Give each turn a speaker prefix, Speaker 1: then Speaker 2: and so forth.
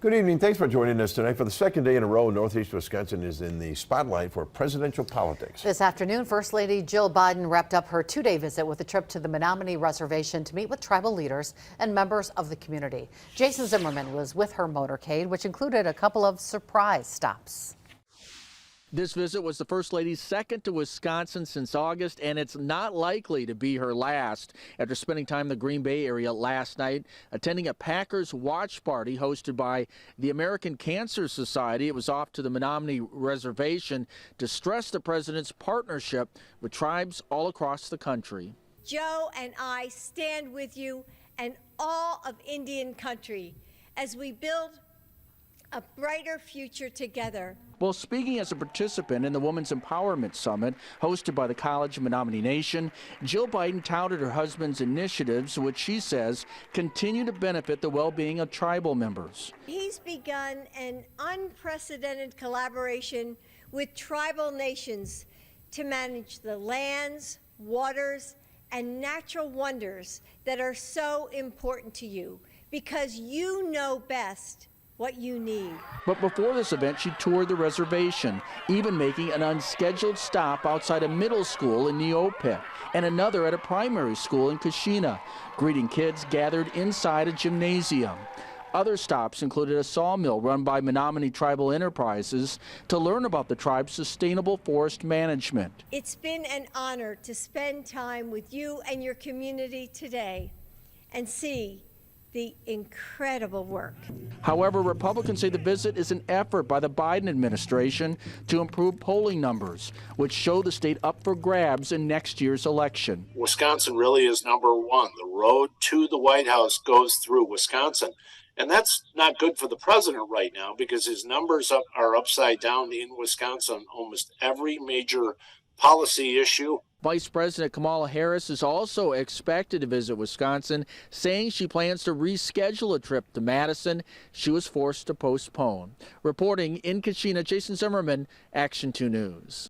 Speaker 1: Good evening. Thanks for joining us tonight. For the second day in a row, Northeast Wisconsin is in the spotlight for presidential politics.
Speaker 2: This afternoon, First Lady Jill Biden wrapped up her two-day visit with a trip to the Menominee Reservation to meet with tribal leaders and members of the community. Jason Zimmerman was with her motorcade, which included a couple of surprise stops.
Speaker 3: This visit was the First Lady's second to Wisconsin since August, and it's not likely to be her last. After spending time in the Green Bay area last night, attending a Packers watch party hosted by the American Cancer Society, it was off to the Menominee Reservation to stress the president's partnership with tribes all across the country.
Speaker 4: Joe and I stand with you and all of Indian country as we build a brighter future together.
Speaker 3: Well, speaking as a participant in the Women's Empowerment Summit hosted by the College of Menominee Nation, Jill Biden touted her husband's initiatives, which she says continue to benefit the well-being of tribal members.
Speaker 4: He's begun an unprecedented collaboration with tribal nations to manage the lands, waters, and natural wonders that are so important to you, because you know best what you need.
Speaker 3: But before this event, she toured the reservation, even making an unscheduled stop outside a middle school in Neopet and another at a primary school in Kashina, greeting kids gathered inside a gymnasium. Other stops included a sawmill run by Menominee Tribal Enterprises to learn about the tribe's sustainable forest management.
Speaker 4: It's been an honor to spend time with you and your community today and see the incredible work.
Speaker 3: However, Republicans say the visit is an effort by the Biden administration to improve polling numbers, which show the state up for grabs in next year's election.
Speaker 5: Wisconsin really is number one. The road to the White House goes through Wisconsin. And that's not good for the president right now, because his numbers are upside down in Wisconsin. Almost every major policy issue.
Speaker 3: Vice President Kamala Harris is also expected to visit Wisconsin, saying she plans to reschedule a trip to Madison she was forced to postpone. Reporting in Kashina, Jason Zimmerman, Action 2 News.